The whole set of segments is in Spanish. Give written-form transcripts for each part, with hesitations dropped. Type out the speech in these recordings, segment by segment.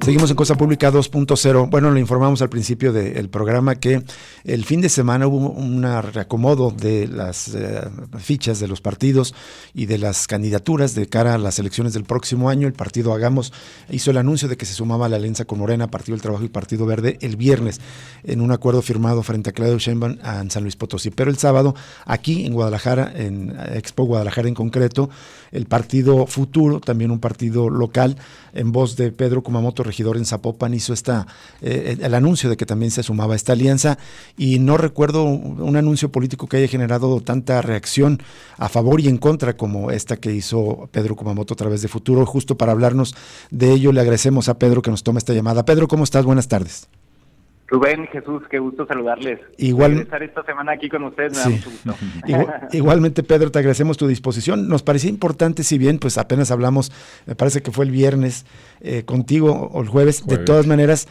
Seguimos en Cosa Pública 2.0. Bueno, le informamos al principio del programa que el fin de semana hubo un reacomodo de las fichas de los partidos y de las candidaturas de cara a las elecciones del próximo año. El partido Hagamos hizo el anuncio de que se sumaba a la alianza con Morena, Partido del Trabajo y Partido Verde el viernes, en un acuerdo firmado frente a Claudio Sheinbaum en San Luis Potosí. Pero el sábado, aquí en Guadalajara, en Expo Guadalajara en concreto, el partido Futuro, también un partido local, en voz de Pedro Kumamoto, regidor en Zapopan, hizo el anuncio de que también se sumaba a esta alianza, y no recuerdo un anuncio político que haya generado tanta reacción a favor y en contra como esta que hizo Pedro Kumamoto a través de Futuro. Justo para hablarnos de ello, le agradecemos a Pedro que nos tome esta llamada. Pedro, ¿cómo estás? Buenas tardes. Rubén, Jesús, qué gusto saludarles. Regresar esta semana aquí con ustedes me da mucho gusto. Igualmente, Pedro, te agradecemos tu disposición. Nos parecía importante, si bien pues apenas hablamos, me parece que fue el viernes contigo o el jueves. De todas maneras,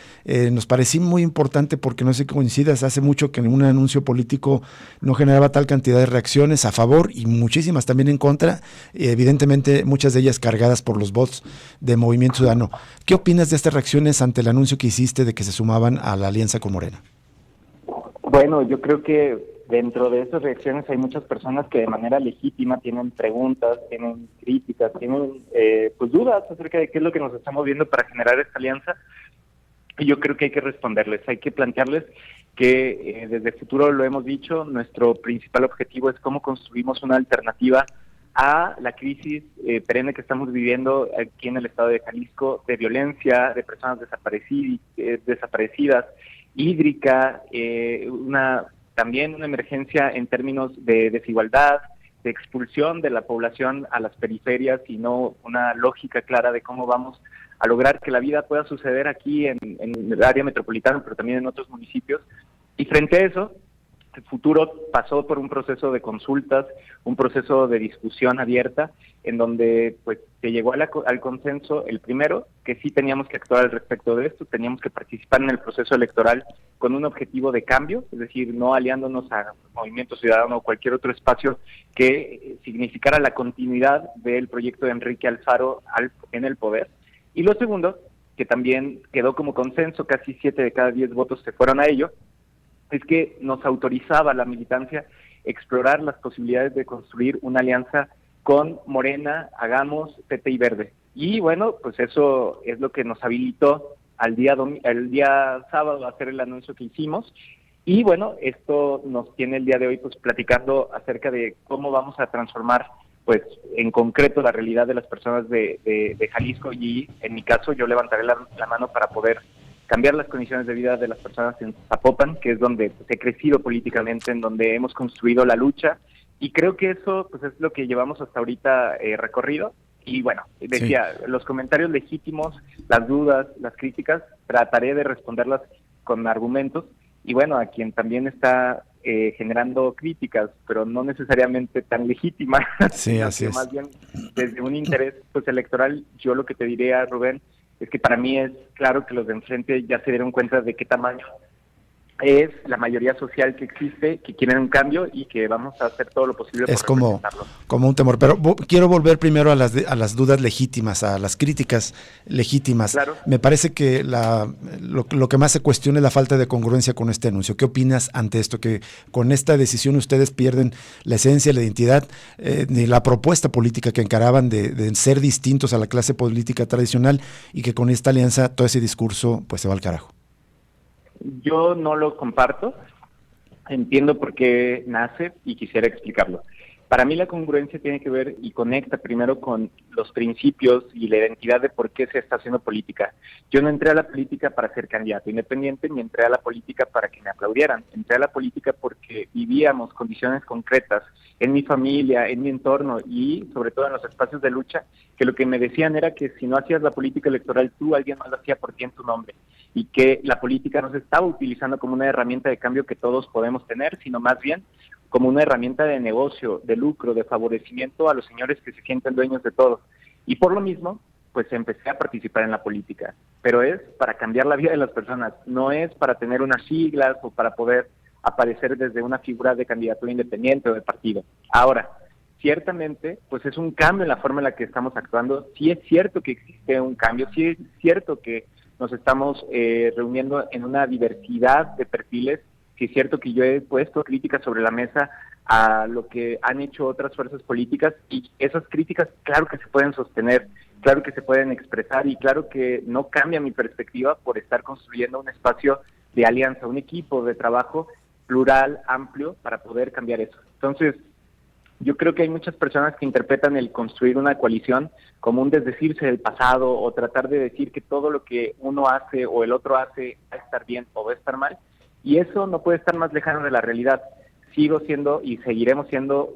nos parecía muy importante porque no sé si coincidas, hace mucho que un anuncio político no generaba tal cantidad de reacciones a favor y muchísimas también en contra, evidentemente muchas de ellas cargadas por los bots de Movimiento Ciudadano. ¿Qué opinas de estas reacciones ante el anuncio que hiciste de que se sumaban a la alianza con Morena? Bueno, yo creo que dentro de esas reacciones hay muchas personas que de manera legítima tienen preguntas, tienen críticas, tienen pues dudas acerca de qué es lo que nos estamos viendo para generar esta alianza, y yo creo que hay que responderles, hay que plantearles que desde Futuro lo hemos dicho, nuestro principal objetivo es cómo construimos una alternativa a la crisis perenne que estamos viviendo aquí en el estado de Jalisco, de violencia, de personas desaparecidas, hídrica, también una emergencia en términos de desigualdad, de expulsión de la población a las periferias, y no una lógica clara de cómo vamos a lograr que la vida pueda suceder aquí en el área metropolitana, pero también en otros municipios. Y frente a eso, el Futuro pasó por un proceso de consultas, un proceso de discusión abierta, en donde pues se llegó al consenso, el primero, que sí teníamos que actuar al respecto de esto, teníamos que participar en el proceso electoral con un objetivo de cambio, es decir, no aliándonos a Movimiento Ciudadano o cualquier otro espacio que significara la continuidad del proyecto de Enrique Alfaro en el poder. Y lo segundo, que también quedó como consenso, casi 7 de cada 10 votos se fueron a ello, es que nos autorizaba la militancia explorar las posibilidades de construir una alianza con Morena, Hagamos, PT y Verde. Y bueno, pues eso es lo que nos habilitó el día sábado a hacer el anuncio que hicimos. Y bueno, esto nos tiene el día de hoy pues platicando acerca de cómo vamos a transformar pues en concreto la realidad de las personas de Jalisco, y en mi caso yo levantaré la mano para poder cambiar las condiciones de vida de las personas en Zapopan, que es donde pues, he crecido políticamente, en donde hemos construido la lucha, y creo que eso pues es lo que llevamos hasta ahorita recorrido. Y bueno, decía, los comentarios legítimos, las dudas, las críticas, trataré de responderlas con argumentos, y bueno, a quien también está generando críticas, pero no necesariamente tan legítimas, sí, así es. Más bien desde un interés pues electoral, yo lo que te diría, Rubén, es que para mí es claro que los de enfrente ya se dieron cuenta de qué tamaño es la mayoría social que existe, que quieren un cambio y que vamos a hacer todo lo posible por representarlo. Como un temor, pero quiero volver primero a las dudas legítimas, a las críticas legítimas. Claro. Me parece que lo que más se cuestiona es la falta de congruencia con este anuncio. ¿Qué opinas ante esto? Que con esta decisión ustedes pierden la esencia, la identidad, de la propuesta política que encaraban de ser distintos a la clase política tradicional, y que con esta alianza todo ese discurso pues se va al carajo. Yo no lo comparto, entiendo por qué nace y quisiera explicarlo. Para mí la congruencia tiene que ver y conecta primero con los principios y la identidad de por qué se está haciendo política. Yo no entré a la política para ser candidato independiente, ni entré a la política para que me aplaudieran. Entré a la política porque vivíamos condiciones concretas en mi familia, en mi entorno y sobre todo en los espacios de lucha, que lo que me decían era que si no hacías la política electoral tú, alguien más lo hacía por ti en tu nombre, y que la política no se estaba utilizando como una herramienta de cambio que todos podemos tener, sino más bien como una herramienta de negocio, de lucro, de favorecimiento a los señores que se sienten dueños de todo. Y por lo mismo, pues empecé a participar en la política. Pero es para cambiar la vida de las personas, no es para tener unas siglas o para poder aparecer desde una figura de candidatura independiente o de partido. Ahora, ciertamente, pues es un cambio en la forma en la que estamos actuando. Sí es cierto que existe un cambio, sí es cierto que nos estamos reuniendo en una diversidad de perfiles. Sí es cierto que yo he puesto críticas sobre la mesa a lo que han hecho otras fuerzas políticas, y esas críticas claro que se pueden sostener, claro que se pueden expresar, y claro que no cambia mi perspectiva por estar construyendo un espacio de alianza, un equipo de trabajo plural, amplio, para poder cambiar eso. Entonces, yo creo que hay muchas personas que interpretan el construir una coalición como un desdecirse del pasado, o tratar de decir que todo lo que uno hace o el otro hace va a estar bien o va a estar mal, y eso no puede estar más lejano de la realidad. Sigo siendo y seguiremos siendo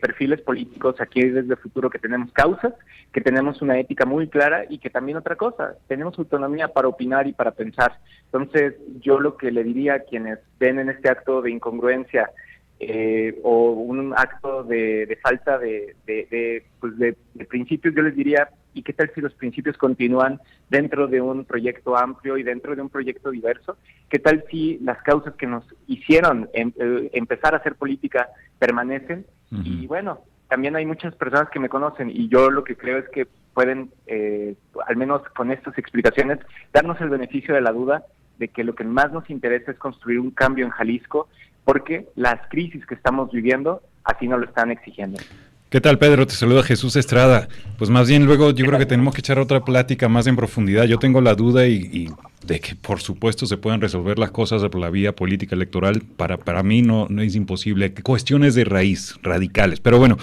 perfiles políticos aquí desde Futuro, que tenemos causas, que tenemos una ética muy clara, y que también otra cosa, tenemos autonomía para opinar y para pensar. Entonces, yo lo que le diría a quienes ven en este acto de incongruencia o un acto de falta de principios, yo les diría, ¿y qué tal si los principios continúan dentro de un proyecto amplio y dentro de un proyecto diverso? ¿Qué tal si las causas que nos hicieron empezar a hacer política permanecen? Uh-huh. Y bueno, también hay muchas personas que me conocen, y yo lo que creo es que pueden, al menos con estas explicaciones, darnos el beneficio de la duda de que lo que más nos interesa es construir un cambio en Jalisco, porque las crisis que estamos viviendo así nos lo están exigiendo. ¿Qué tal, Pedro? Te saluda Jesús Estrada. Pues más bien luego yo creo que tenemos que echar otra plática más en profundidad. Yo tengo la duda y de que por supuesto se puedan resolver las cosas por la vía política electoral. Para mí no es imposible. Cuestiones de raíz, radicales. Pero bueno,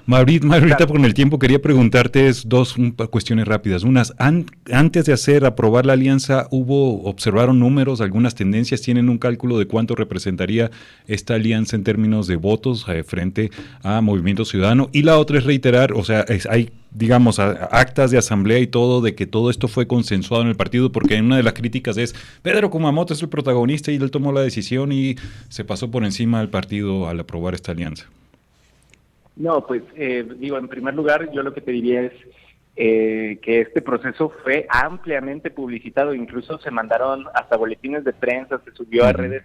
ahorita con el tiempo quería preguntarte dos cuestiones rápidas. Unas, antes de aprobar la alianza, observaron números, algunas tendencias, tienen un cálculo de cuánto representaría esta alianza en términos de votos frente a Movimiento Ciudadano. Y la otra es reiterar, o sea, hay, digamos, actas de asamblea y todo, de que todo esto fue consensuado en el partido, porque una de las críticas es, Pedro Kumamoto es el protagonista y él tomó la decisión y se pasó por encima del partido al aprobar esta alianza. No, pues en primer lugar, yo lo que te diría es que este proceso fue ampliamente publicitado, incluso se mandaron hasta boletines de prensa, se subió a redes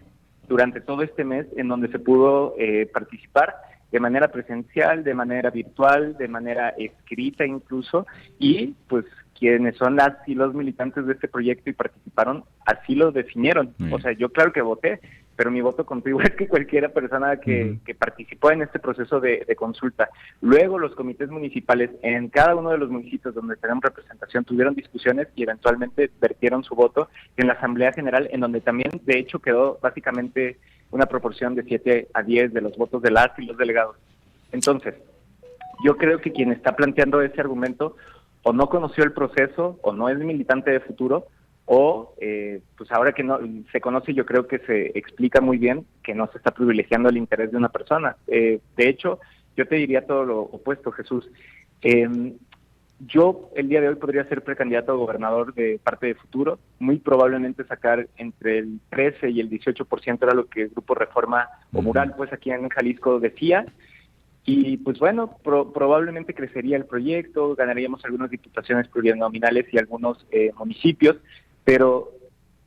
durante todo este mes, en donde se pudo participar de manera presencial, de manera virtual, de manera escrita incluso, y pues quienes son las y los militantes de este proyecto y participaron, así lo definieron. O sea, yo claro que voté, pero mi voto contó igual que cualquier persona que participó en este proceso de consulta. Luego los comités municipales en cada uno de los municipios donde tenían representación tuvieron discusiones y eventualmente vertieron su voto en la Asamblea General, en donde también de hecho quedó básicamente una proporción de 7-10 de los votos de las y los delegados. Entonces, yo creo que quien está planteando ese argumento o no conoció el proceso, o no es militante de Futuro, o pues ahora que no se conoce, yo creo que se explica muy bien que no se está privilegiando el interés de una persona. De hecho, yo te diría todo lo opuesto, Jesús. Yo el día de hoy podría ser precandidato a gobernador de parte de Futuro, muy probablemente sacar entre el 13 y el 18%, era lo que el Grupo Reforma o Mural, pues aquí en Jalisco decía. Y pues bueno, probablemente crecería el proyecto, ganaríamos algunas diputaciones plurinominales y algunos municipios, pero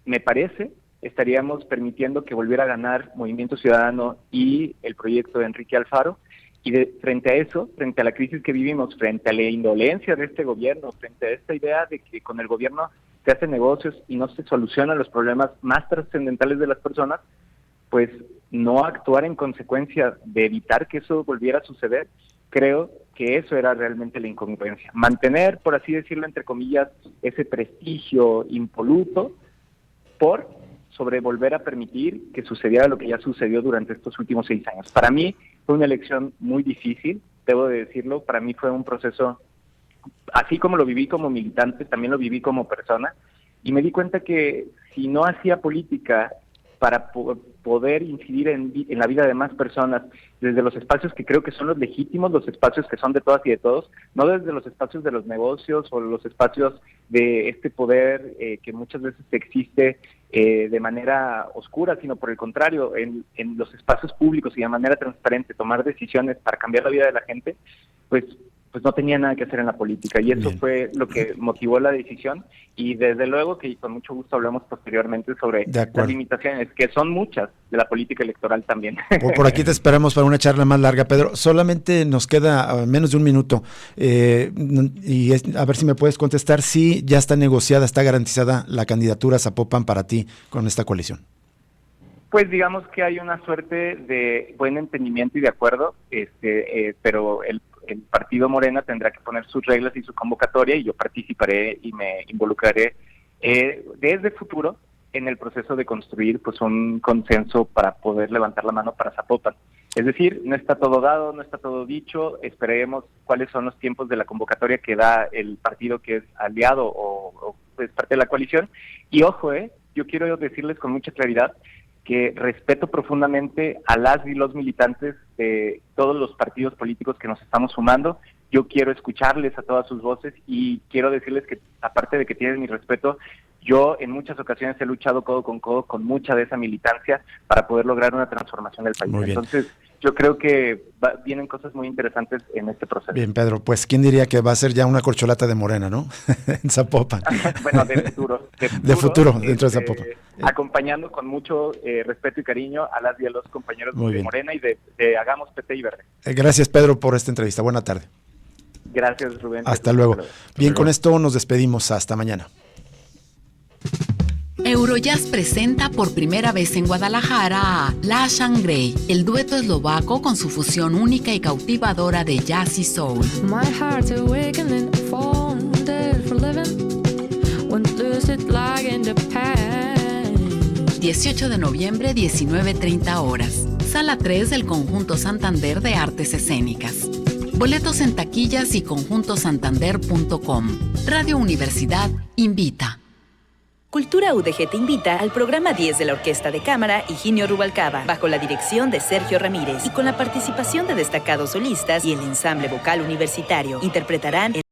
me parece estaríamos permitiendo que volviera a ganar Movimiento Ciudadano y el proyecto de Enrique Alfaro. Y frente a eso, frente a la crisis que vivimos, frente a la indolencia de este gobierno, frente a esta idea de que con el gobierno se hacen negocios y no se solucionan los problemas más trascendentales de las personas, pues no actuar en consecuencia de evitar que eso volviera a suceder, creo que eso era realmente la incongruencia. Mantener, por así decirlo, entre comillas, ese prestigio impoluto sobre volver a permitir que sucediera lo que ya sucedió durante estos últimos 6 años. Para mí fue una elección muy difícil, debo de decirlo, para mí fue un proceso, así como lo viví como militante, también lo viví como persona, y me di cuenta que si no hacía política para poder incidir en la vida de más personas, desde los espacios que creo que son los legítimos, los espacios que son de todas y de todos, no desde los espacios de los negocios o los espacios de este poder que muchas veces existe de manera oscura, sino por el contrario, en los espacios públicos y de manera transparente, tomar decisiones para cambiar la vida de la gente, pues pues no tenía nada que hacer en la política, y eso fue lo que motivó la decisión, y desde luego que con mucho gusto hablamos posteriormente sobre las limitaciones, que son muchas, de la política electoral también. Por aquí te esperamos para una charla más larga, Pedro. Solamente nos queda menos de un minuto, a ver si me puedes contestar si ya está negociada, está garantizada la candidatura a Zapopan para ti con esta coalición. Pues digamos que hay una suerte de buen entendimiento y de acuerdo, pero el partido Morena tendrá que poner sus reglas y su convocatoria, y yo participaré y me involucraré desde futuro en el proceso de construir pues un consenso para poder levantar la mano para Zapopan. Es decir, no está todo dado, no está todo dicho, esperemos cuáles son los tiempos de la convocatoria que da el partido que es aliado o es parte de la coalición. Y ojo, yo quiero decirles con mucha claridad que respeto profundamente a las y los militantes de todos los partidos políticos que nos estamos sumando. Yo quiero escucharles a todas sus voces y quiero decirles que, aparte de que tienen mi respeto, yo en muchas ocasiones he luchado codo con mucha de esa militancia para poder lograr una transformación del país. Entonces, yo creo que vienen cosas muy interesantes en este proceso. Bien, Pedro, pues ¿quién diría que va a ser ya una corcholata de Morena, ¿no? En Zapopan. Bueno, de futuro. De futuro, dentro de Zapopan. Acompañando con mucho respeto y cariño a las y a los compañeros de Morena y de Hagamos PT y Verde. Gracias, Pedro, por esta entrevista. Buena tarde. Gracias, Rubén. Hasta luego. Bien, con esto nos despedimos. Hasta mañana. Eurojazz presenta por primera vez en Guadalajara a Lashan Gray, el dueto eslovaco con su fusión única y cautivadora de jazz y soul. 18 de noviembre, 19:30 horas. Sala 3 del Conjunto Santander de Artes Escénicas. Boletos en taquillas y conjuntosantander.com. Radio Universidad invita. Cultura UDG te invita al programa 10 de la Orquesta de Cámara Higinio Rubalcaba, bajo la dirección de Sergio Ramírez y con la participación de destacados solistas y el ensamble vocal universitario. Interpretarán